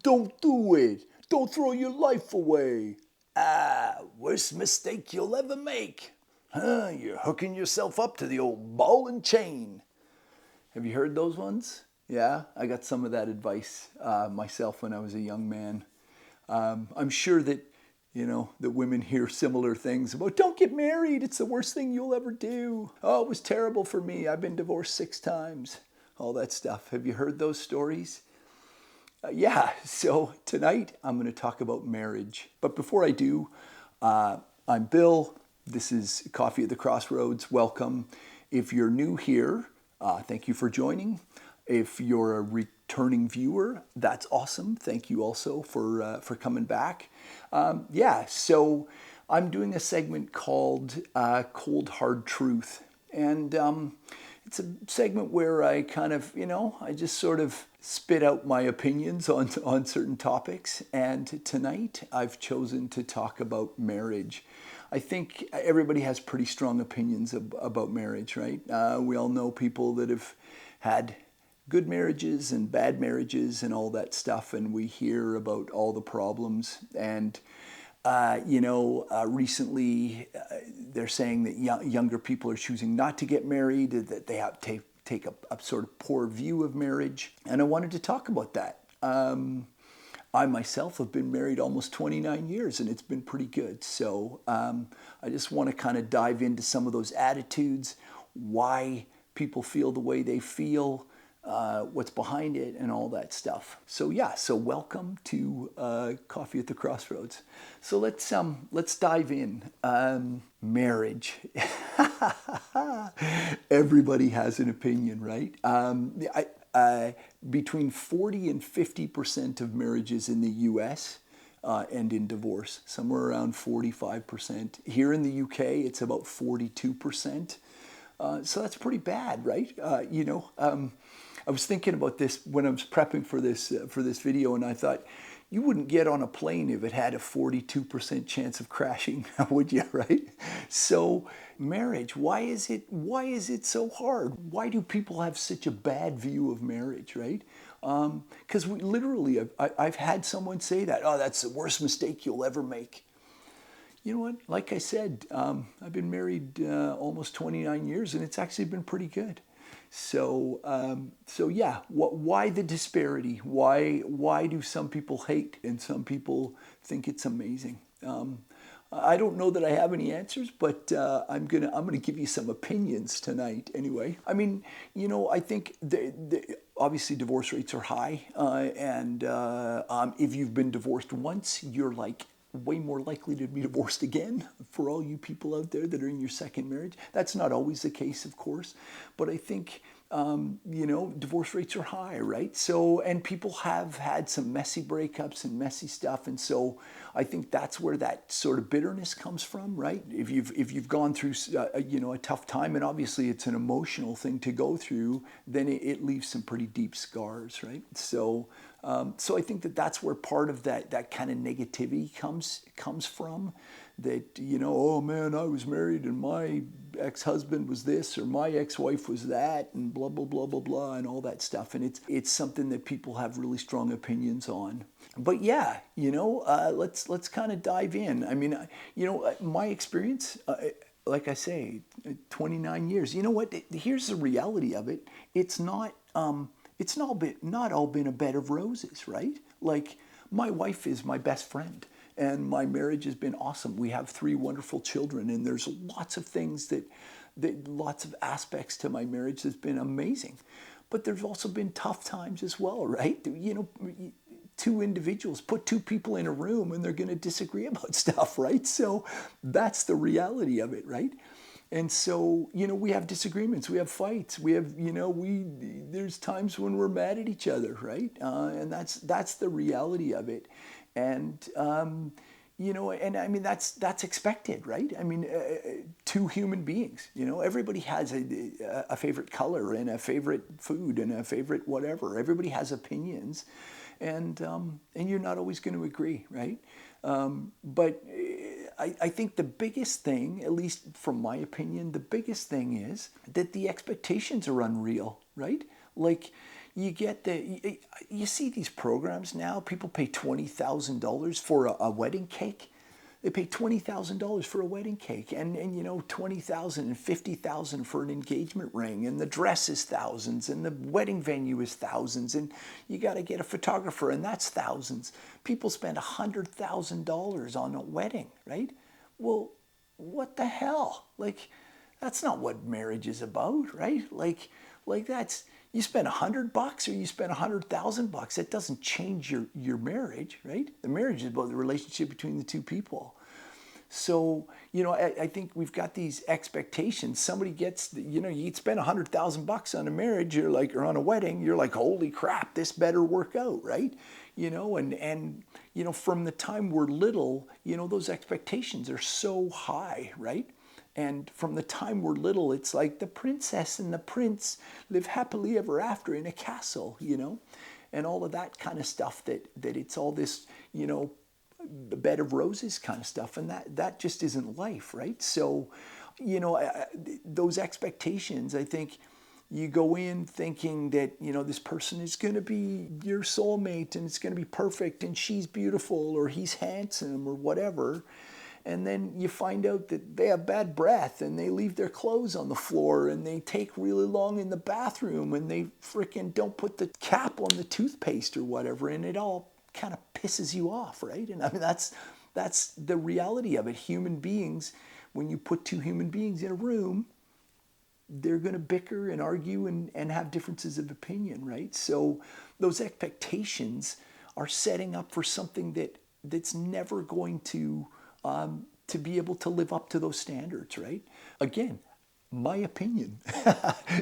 Don't do it. Don't throw your life away. Ah, worst mistake you'll ever make. Huh, you're hooking yourself up to the old ball and chain. Have you heard those ones? Yeah, I got some of that advice myself when I was a young man. I'm sure that, that women hear similar things about don't get married. It's the worst thing you'll ever do. Oh, it was terrible for me. I've been divorced 6 times. All that stuff. Have you heard those stories? Yeah, so tonight I'm going to talk about marriage. But before I do, I'm Bill. This is Coffee at the Crossroads. Welcome. If you're new here, thank you for joining. If you're a returning viewer, that's awesome. Thank you also for coming back. So I'm doing a segment called Cold Hard Truth. And it's a segment where I kind of, I just sort of spit out my opinions on certain topics. And tonight I've chosen to talk about marriage. I think everybody has pretty strong opinions about marriage, right? We all know people that have had good marriages and bad marriages and all that stuff. And we hear about all the problems. And recently they're saying that younger people are choosing not to get married, that they have to take a sort of poor view of marriage. And I wanted to talk about that. I myself have been married almost 29 years and it's been pretty good. So I just want to kind of dive into some of those attitudes, why people feel the way they feel, what's behind it and all that stuff. So welcome to Coffee at the Crossroads. So let's dive in. Marriage. Everybody has an opinion, right? Between 40 and 50% of marriages in the US end in divorce, somewhere around 45%. Here in the UK, it's about 42%. So that's pretty bad, right? I was thinking about this when I was prepping for this video, and I thought, you wouldn't get on a plane if it had a 42% chance of crashing, would you, right? So marriage, why is it so hard? Why do people have such a bad view of marriage, right? Because I've had someone say that, oh, that's the worst mistake you'll ever make. You know what? Like I said, I've been married almost 29 years, and it's actually been pretty good. So why the disparity? Why do some people hate and some people think it's amazing? I don't know that I have any answers, but I'm gonna give you some opinions tonight. Anyway, I mean, I think obviously divorce rates are high, and if you've been divorced once, you're like way more likely to be divorced again. For all you people out there that are in your second marriage, that's not always the case, of course, but I think divorce rates are high, right? So, and people have had some messy breakups and messy stuff, and so I think that's where that sort of bitterness comes from, right? If you've gone through a tough time, and obviously it's an emotional thing to go through, then it leaves some pretty deep scars, right? So I think that's where part of that kind of negativity comes from. That, oh man, I was married and my ex-husband was this or my ex-wife was that and blah, blah, blah, blah, blah, and all that stuff. And it's something that people have really strong opinions on. But yeah, let's kind of dive in. I mean, my experience, like I say, 29 years. You know what? Here's the reality of it. It's not all been a bed of roses, right? Like, my wife is my best friend. And my marriage has been awesome. We have 3 wonderful children, and there's lots of things lots of aspects to my marriage that's been amazing. But there's also been tough times as well, right? 2 individuals, put 2 people in a room, and they're going to disagree about stuff, right? So that's the reality of it, right? And so, we have disagreements, we have fights, we have, there's times when we're mad at each other, right? And that's the reality of it. And, and I mean, that's expected, right? I mean, 2 human beings, everybody has a favorite color and a favorite food and a favorite whatever. Everybody has opinions, and you're not always going to agree, right? But I think the biggest thing, at least from my opinion, the biggest thing is that the expectations are unreal, right? Like, you get you see these programs now, people pay $20,000 for a wedding cake. They pay $20,000 for a wedding cake, and 20,000 and 50,000 for an engagement ring, and the dress is thousands, and the wedding venue is thousands, and you got to get a photographer, and that's thousands. People spend $100,000 on a wedding, right? Well, what the hell? Like, that's not what marriage is about, right? Like that's, you spend $100 or you spend $100,000. It doesn't change your marriage, right? The marriage is about the relationship between the two people. So, I think we've got these expectations. Somebody gets, you'd spend $100,000 on a marriage, you're like, or on a wedding, you're like, holy crap, this better work out, right? And from the time we're little, those expectations are so high, right? And from the time we're little, it's like the princess and the prince live happily ever after in a castle, and all of that kind of stuff, that it's all this, bed of roses kind of stuff. And that just isn't life, right? So, those expectations, I think you go in thinking that, this person is going to be your soulmate and it's going to be perfect and she's beautiful or he's handsome or whatever. And then you find out that they have bad breath and they leave their clothes on the floor and they take really long in the bathroom and they freaking don't put the cap on the toothpaste or whatever, and it all kind of pisses you off, right? And I mean, that's the reality of it. Human beings, when you put two human beings in a room, they're going to bicker and argue and have differences of opinion, right? So those expectations are setting up for something that's never going to be able to live up to those standards, right? Again, my opinion.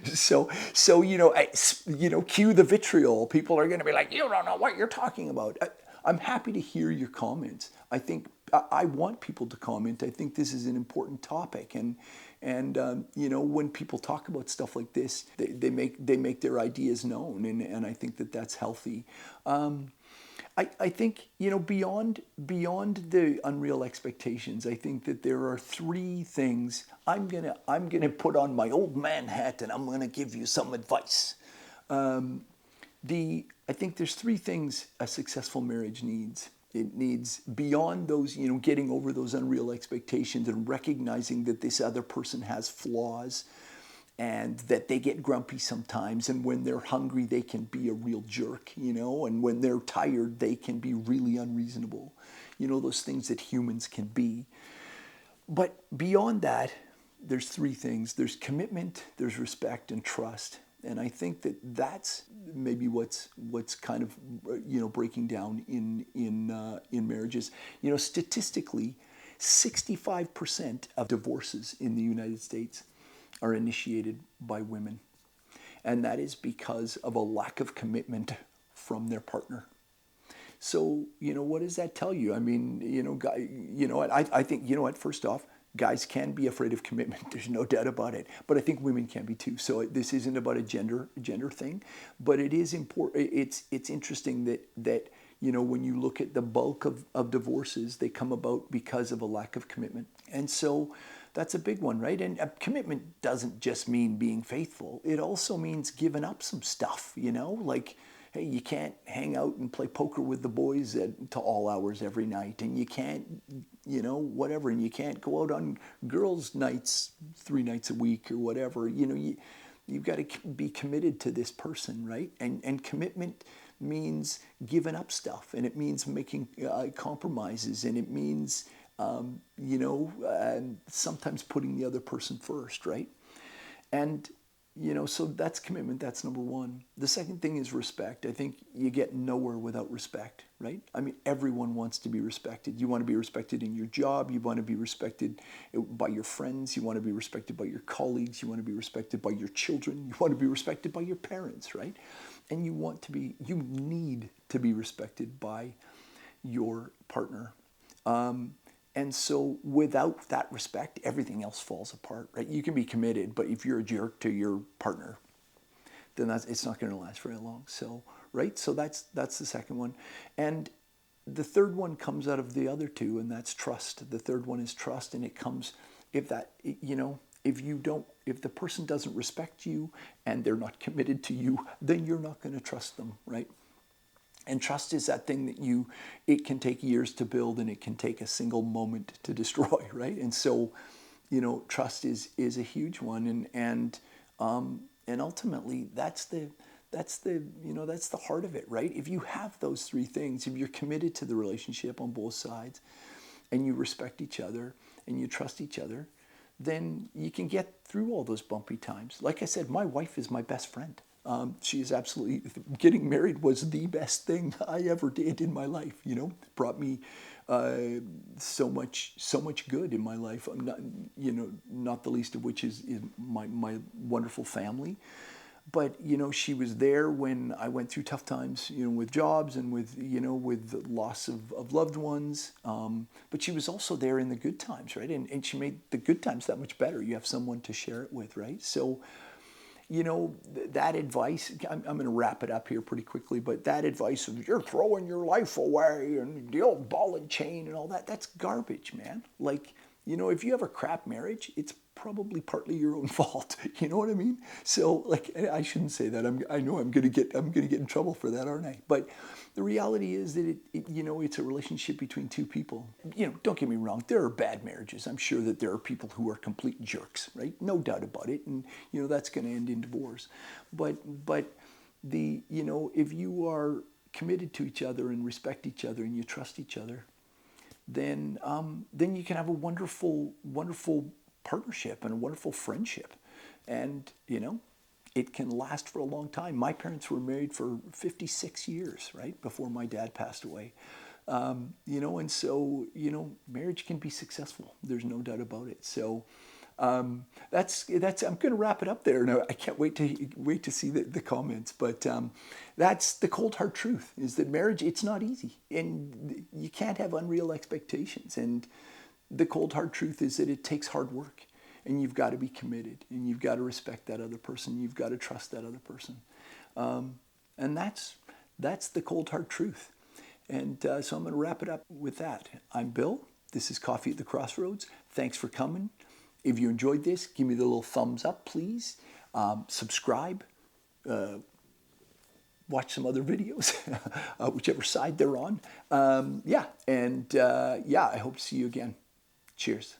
so cue the vitriol. People are going to be like, you don't know what you're talking about. I'm happy to hear your comments. I think I want people to comment. I think this is an important topic, and when people talk about stuff like this, they make their ideas known, and I think that's healthy. I think, beyond the unreal expectations, I think that there are three things. I'm gonna put on my old man hat and I'm gonna give you some advice. I think there's three things a successful marriage needs. It needs, beyond those, getting over those unreal expectations and recognizing that this other person has flaws, and that they get grumpy sometimes, and when they're hungry they can be a real jerk, and when they're tired they can be really unreasonable, those things that humans can be. But beyond that, there's three things. There's commitment, there's respect, and trust. And I think that's maybe what's kind of breaking down in marriages. Statistically, 65% of divorces in the United States are initiated by women. And that is because of a lack of commitment from their partner. So, what does that tell you? I mean, I think, first off, guys can be afraid of commitment. There's no doubt about it. But I think women can be too. So this isn't about a gender thing, but it is important. It's interesting that when you look at the bulk of divorces, they come about because of a lack of commitment. And so that's a big one, right? And commitment doesn't just mean being faithful. It also means giving up some stuff, like, hey, you can't hang out and play poker with the boys to all hours every night, and you can't, whatever, and you can't go out on girls' nights 3 nights a week or whatever. You've got to be committed to this person, right? And commitment means giving up stuff, and it means making compromises, and it means sometimes putting the other person first, right? And so that's commitment. That's number one. The second thing is respect. I think you get nowhere without respect, right? I mean, everyone wants to be respected. You want to be respected in your job. You want to be respected by your friends. You want to be respected by your colleagues. You want to be respected by your children. You want to be respected by your parents, right? And you need to be respected by your partner. And so without that respect, everything else falls apart, right? You can be committed, but if you're a jerk to your partner, then it's not going to last very long. So, right? So that's the second one. And the third one comes out of the other two, and that's trust. The third one is trust, and it comes if if the person doesn't respect you and they're not committed to you, then you're not going to trust them, right? And trust is that thing that it can take years to build and it can take a single moment to destroy, right? And so, trust is a huge one, and ultimately that's the heart of it, right? If you have those three things, if you're committed to the relationship on both sides, and you respect each other and you trust each other, then you can get through all those bumpy times. Like I said, my wife is my best friend. She is absolutely, getting married was the best thing I ever did in my life. Brought me so much good in my life. I'm not, not the least of which is my wonderful family. But she was there when I went through tough times, with jobs and with with loss of loved ones. But she was also there in the good times, right? And she made the good times that much better. You have someone to share it with, right? So, that advice, I'm going to wrap it up here pretty quickly, but that advice of you're throwing your life away and the old ball and chain and all that, that's garbage, man. Like, if you have a crap marriage, it's probably partly your own fault. You know what I mean? So, like, I shouldn't say that. I know I'm gonna get in trouble for that, aren't I? But the reality is that it's a relationship between two people. Don't get me wrong. There are bad marriages. I'm sure that there are people who are complete jerks, right? No doubt about it. And that's going to end in divorce. But if you are committed to each other and respect each other and you trust each other, then you can have a wonderful partnership and a wonderful friendship, and it can last for a long time. My parents were married for 56 years, right, before my dad passed away. And so marriage can be successful. There's no doubt about it. So that's I'm going to wrap it up there. Now I can't wait to see the comments, but that's the cold hard truth, is that marriage, it's not easy, and you can't have unreal expectations. And the cold hard truth is that it takes hard work, and you've got to be committed, and you've got to respect that other person, you've got to trust that other person, and that's the cold hard truth. And so I'm going to wrap it up with that. I'm Bill. This is Coffee at the Crossroads. Thanks for coming. If you enjoyed this, give me the little thumbs up, please. Subscribe. Watch some other videos, whichever side they're on. I hope to see you again. Cheers.